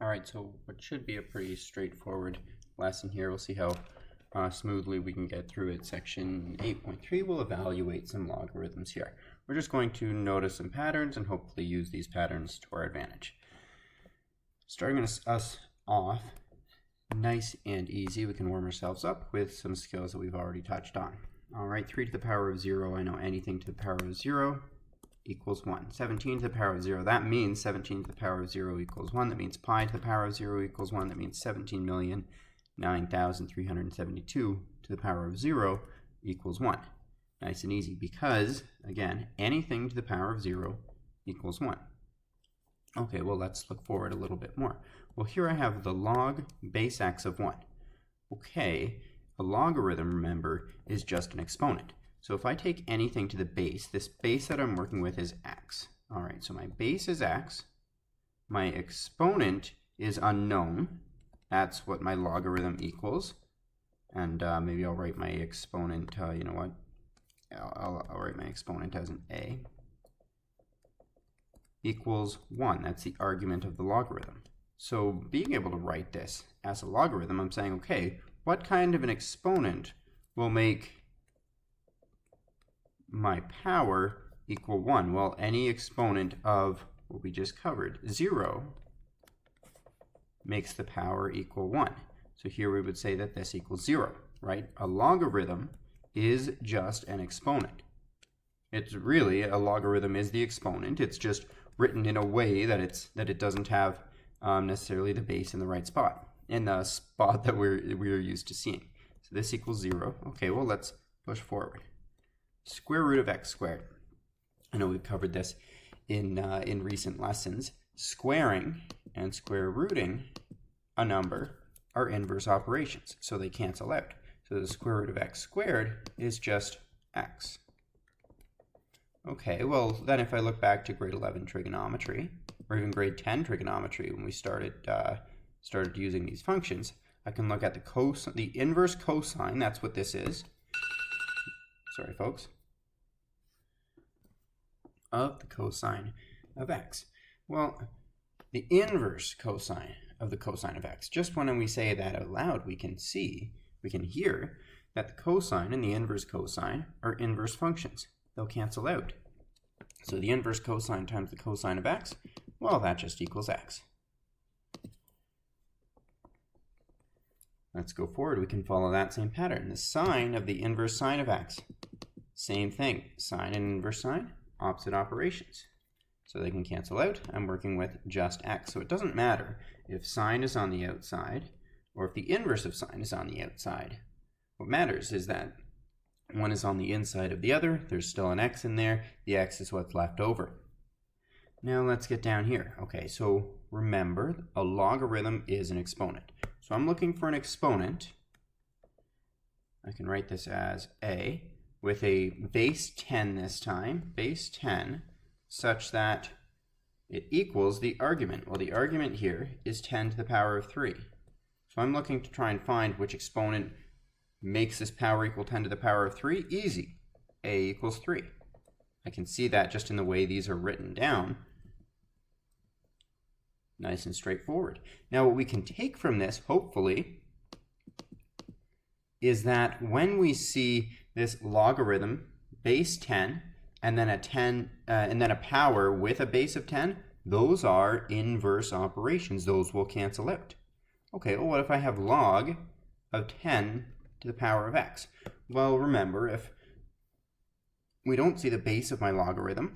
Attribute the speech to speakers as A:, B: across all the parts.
A: All right, so what should be a pretty straightforward lesson here. We'll see how smoothly we can get through it. Section 8.3 will evaluate some logarithms here. We're just going to notice some patterns and hopefully use these patterns to our advantage. Starting us off nice and easy, we can warm ourselves up with some skills that we've already touched on. All right, 3 to the power of 0, I know anything to the power of 0 equals 1. 17 to the power of 0, that means 17 to the power of 0 equals 1. That means pi to the power of 0 equals 1. That means 17,009,372 to the power of 0 equals 1. Nice and easy because, again, anything to the power of 0 equals 1. Okay, well, let's look forward a little bit more. Well, here I have the log base x of 1. Okay, a logarithm, remember, is just an exponent. So if I take anything to the base, this base that I'm working with is x. All right, so my base is x. My exponent is unknown. That's what my logarithm equals. And maybe I'll write my exponent, you know what? I'll write my exponent as an a. Equals 1. That's the argument of the logarithm. So being able to write this as a logarithm, I'm saying, okay, what kind of an exponent will make my power equal 1? Well, any exponent of what we just covered, 0, makes the power equal 1. So here we would say that this equals 0, right? A logarithm is just an exponent. It's really, a logarithm is the exponent. It's just written in a way that it doesn't have necessarily the base in the right spot, in the spot that we're used to seeing. So this equals 0. Okay, well, let's push forward. Square root of x squared. I know we've covered this in recent lessons. Squaring and square rooting a number are inverse operations, so they cancel out. So the square root of x squared is just x. Okay, well, then if I look back to grade 11 trigonometry, or even grade 10 trigonometry, when we started using these functions, I can look at the inverse cosine. That's what this is. Sorry, folks. Of the cosine of x. Well, the inverse cosine of the cosine of x. Just when we say that out loud, we can hear that the cosine and the inverse cosine are inverse functions. They'll cancel out. So the inverse cosine times the cosine of x, well, that just equals x. Let's go forward. We can follow that same pattern. The sine of the inverse sine of x. Same thing. Sine and inverse sine, opposite operations. So they can cancel out. I'm working with just x. So it doesn't matter if sine is on the outside or if the inverse of sine is on the outside. What matters is that one is on the inside of the other. There's still an x in there. The x is what's left over. Now let's get down here. Okay, so remember, a logarithm is an exponent. So I'm looking for an exponent. I can write this as a with a base 10 this time, base 10, such that it equals the argument. Well, the argument here is 10 to the power of 3. So I'm looking to try and find which exponent makes this power equal 10 to the power of 3. Easy. A equals 3. I can see that just in the way these are written down. Nice and straightforward. Now what we can take from this, hopefully, is that when we see this logarithm, base 10, and then a power with a base of 10, those are inverse operations. Those will cancel out. Okay, well, what if I have log of 10 to the power of x? Well, remember, if we don't see the base of our logarithm,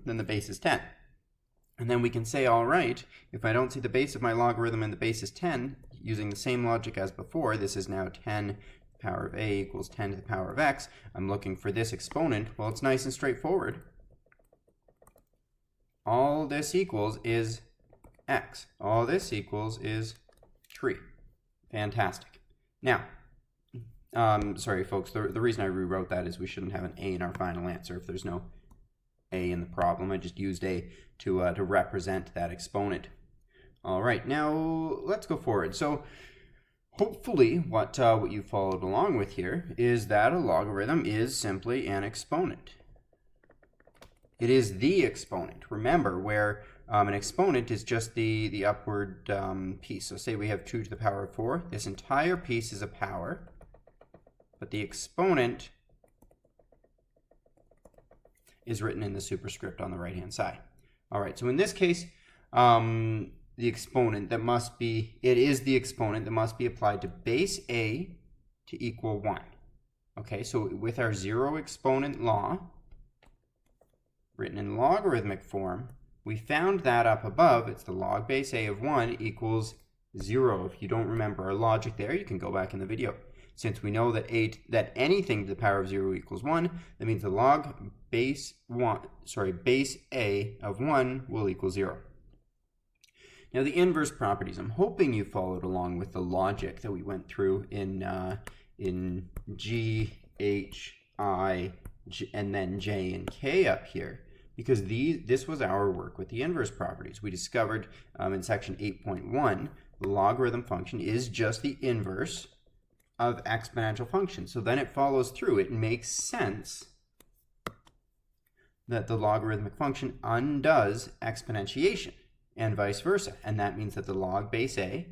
A: then the base is 10. And then we can say, all right, if I don't see the base of my logarithm and the base is 10, using the same logic as before, this is now 10 to the power of a equals 10 to the power of x. I'm looking for this exponent. Well, it's nice and straightforward. All this equals is x. All this equals is 3. Fantastic. Now, sorry, folks, the reason I rewrote that is we shouldn't have an a in our final answer if there's no a in the problem. I just used a to represent that exponent. All right, now let's go forward. So hopefully what you followed along with here is that a logarithm is simply an exponent. It is the exponent. Remember, where An exponent is just the upward piece. So say we have 2 to the power of 4. This entire piece is a power, but the exponent is written in the superscript on the right-hand side. All right, so in this case, the exponent that must be, it is the exponent that must be applied to base A to equal 1. Okay, so with our zero exponent law, written in logarithmic form, we found that up above. It's the log base A of 1 equals 0. If you don't remember our logic there, you can go back in the video. Since we know that anything to the power of 0 equals 1, that means the log base A of 1 will equal 0. Now the inverse properties, I'm hoping you followed along with the logic that we went through in G, H, I, and then J and K up here. Because this was our work with the inverse properties. We discovered in section 8.1, the logarithm function is just the inverse of exponential functions. So then it follows through. It makes sense that the logarithmic function undoes exponentiation and vice versa. And that means that the log base A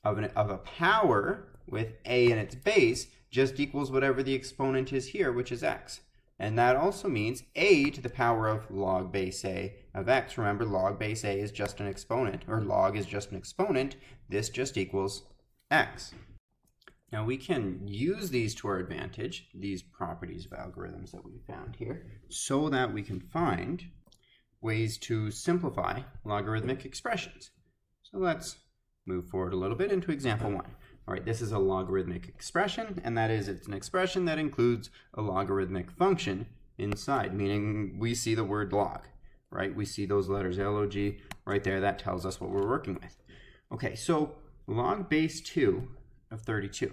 A: of a power with A in its base just equals whatever the exponent is here, which is x. And that also means A to the power of log base A of x. Remember, log base A is just an exponent, or log is just an exponent. This just equals x. Now we can use these to our advantage, these properties of algorithms that we found here, so that we can find ways to simplify logarithmic expressions. So let's move forward a little bit into example 1. All right, this is a logarithmic expression, and that is, it's an expression that includes a logarithmic function inside, meaning we see the word log, right? We see those letters log right there. That tells us what we're working with. Okay, so log base 2 of 32.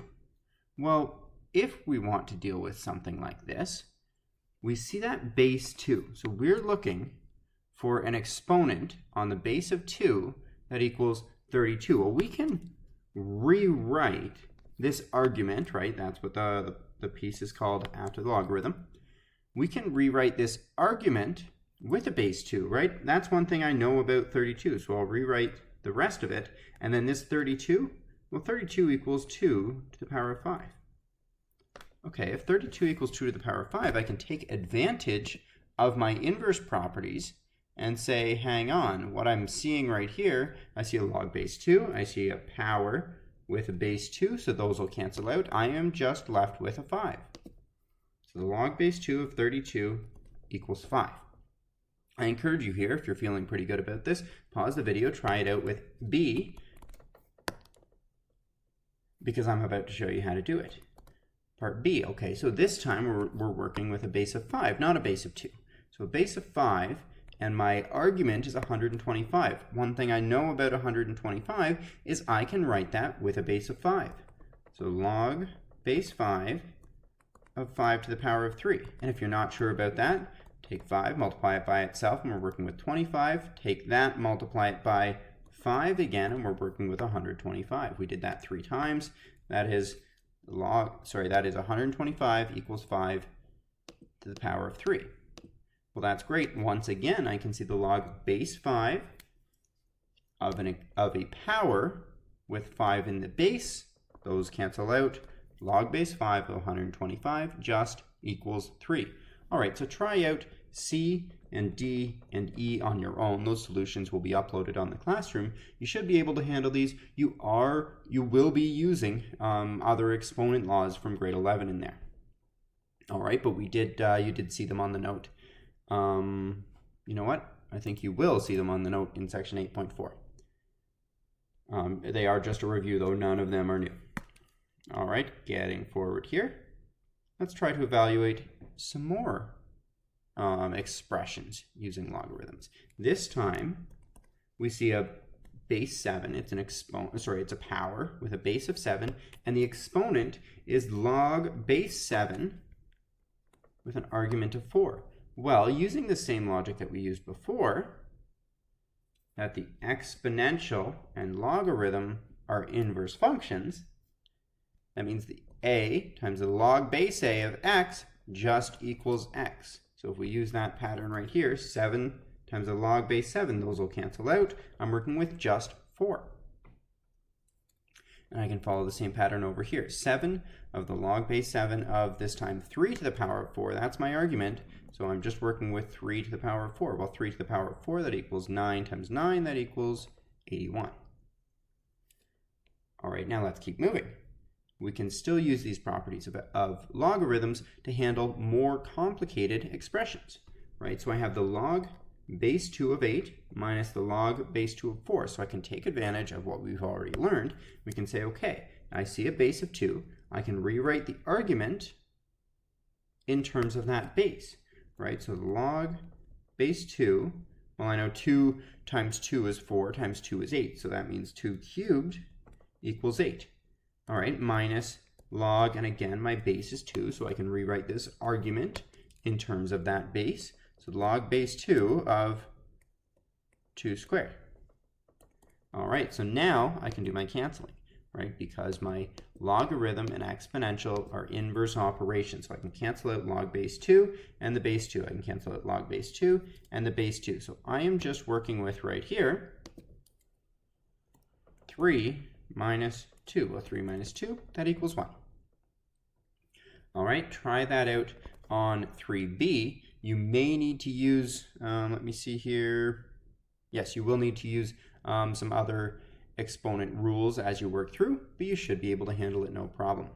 A: Well, if we want to deal with something like this, we see that base 2. So we're looking for an exponent on the base of 2 that equals 32. Well, we can rewrite this argument, right? That's what the piece is called after the logarithm. We can rewrite this argument with a base 2, right? That's one thing I know about 32, so I'll rewrite the rest of it. And then this 32, well, 32 equals 2 to the power of 5. Okay, if 32 equals 2 to the power of 5, I can take advantage of my inverse properties and say, hang on, what I'm seeing right here, I see a log base 2, I see a power with a base 2, so those will cancel out. I am just left with a 5. So the log base 2 of 32 equals 5. I encourage you here, if you're feeling pretty good about this, pause the video, try it out with B, because I'm about to show you how to do it. Part B, okay, so this time we're working with a base of 5, not a base of 2. So a base of 5, and my argument is 125. One thing I know about 125 is I can write that with a base of 5. So log base 5 of 5 to the power of 3. And if you're not sure about that, take 5, multiply it by itself, and we're working with 25. Take that, multiply it by 5 again, and we're working with 125. We did that 3 times. That is that is 125 equals 5 to the power of 3. Well, that's great. Once again, I can see the log base 5 of a power with 5 in the base. Those cancel out. Log base 5 of 125 just equals 3. All right, so try out C and D and E on your own. Those solutions will be uploaded on the classroom. You should be able to handle these. You will be using other exponent laws from grade 11 in there. All right, but you did see them on the note. You know what? I think you will see them on the note in section 8.4. They are just a review, though. None of them are new. All right, getting forward here. Let's try to evaluate some more expressions using logarithms. This time, we see a base 7. It's it's a power with a base of 7, and the exponent is log base 7 with an argument of 4. Well, using the same logic that we used before, that the exponential and logarithm are inverse functions, that means the a times the log base a of x just equals x. So if we use that pattern right here, 7 times the log base 7. Those will cancel out. I'm working with just 4. And I can follow the same pattern over here. 7 of the log base 7 of this time 3 to the power of 4. That's my argument. So I'm just working with 3 to the power of 4. Well, 3 to the power of 4, that equals 9 times 9. That equals 81. All right, now let's keep moving. We can still use these properties of logarithms to handle more complicated expressions, right? So I have the log base 2 of 8 minus the log base 2 of 4. So I can take advantage of what we've already learned. We can say, okay, I see a base of 2. I can rewrite the argument in terms of that base, right? So the log base 2, well, I know 2 times 2 is 4 times 2 is 8. So that means 2 cubed equals 8. All right, minus log, and again, my base is 2, so I can rewrite this argument in terms of that base. So log base 2 of 2 squared. All right, so now I can do my canceling, right? Because my logarithm and exponential are inverse operations. So I can cancel out log base 2 and the base 2. I can cancel out log base 2 and the base 2. So I am just working with right here 3 minus 2. Well, 3 minus 2, that equals 1. All right, try that out on 3b. You may need to use, let me see here. Yes, you will need to use some other exponent rules as you work through, but you should be able to handle it no problem.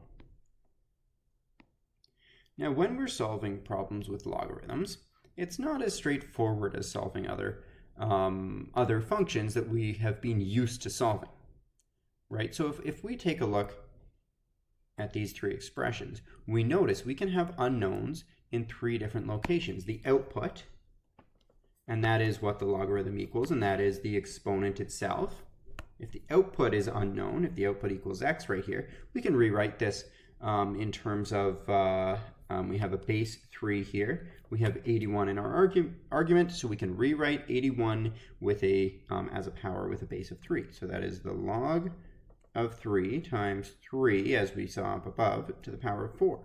A: Now, when we're solving problems with logarithms, it's not as straightforward as solving other functions that we have been used to solving. Right, so if we take a look at these 3 expressions, we notice we can have unknowns in 3 different locations. The output, and that is what the logarithm equals, and that is the exponent itself. If the output is unknown, if the output equals x right here, we can rewrite this in terms of, we have a base 3 here. We have 81 in our argument, so we can rewrite 81 with as a power with a base of 3. So that is the log of 3 times 3, as we saw up above, to the power of 4.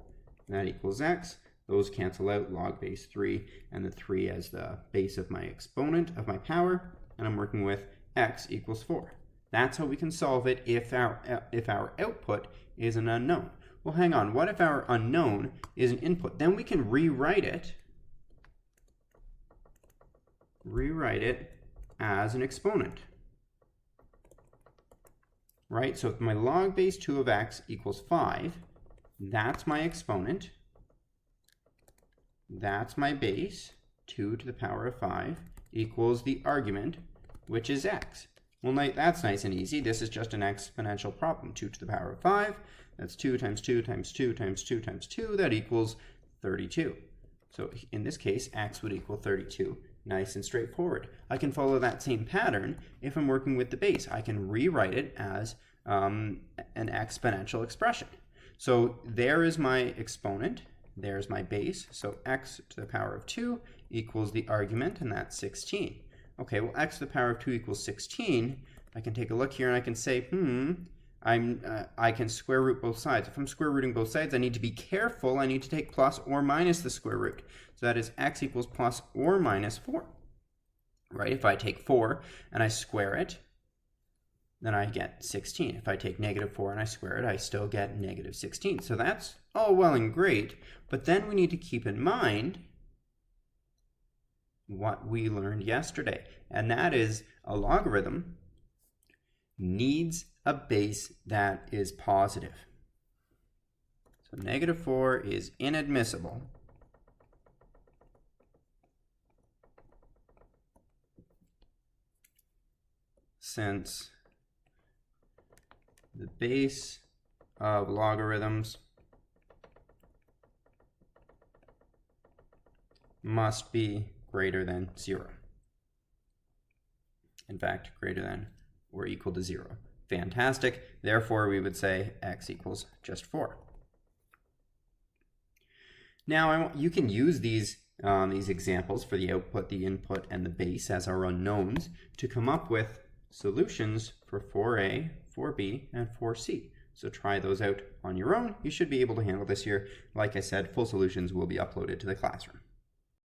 A: And that equals x. Those cancel out, log base 3 and the 3 as the base of my exponent of my power, and I'm working with x equals 4. That's how we can solve it if our output is an unknown. Well, hang on, what if our unknown is an input? Then we can rewrite it as an exponent. Right, so if my log base 2 of x equals 5, that's my exponent. That's my base, 2 to the power of 5, equals the argument, which is x. Well, that's nice and easy. This is just an exponential problem. 2 to the power of 5, that's 2 times 2 times 2 times 2 times 2, that equals 32. So in this case, x would equal 32. Nice and straightforward. I can follow that same pattern if I'm working with the base. I can rewrite it as an exponential expression. So there is my exponent, there's my base, so x to the power of 2 equals the argument, and that's 16. Okay, well, x to the power of 2 equals 16. I can take a look here and I can say, I can square root both sides. If I'm square rooting both sides, I need to be careful. I need to take plus or minus the square root. So that is x equals plus or minus 4. Right? If I take 4 and I square it, then I get 16. If I take negative 4 and I square it, I still get negative 16. So that's all well and great, but then we need to keep in mind what we learned yesterday, and that is a logarithm needs a base that is positive. So negative 4 is inadmissible since the base of logarithms must be greater than 0. In fact, greater than or equal to 0. Fantastic. Therefore, we would say x equals just 4. Now, you can use these examples for the output, the input, and the base as our unknowns to come up with solutions for 4a, 4b, and 4c. So try those out on your own. You should be able to handle this here. Like I said, full solutions will be uploaded to the classroom.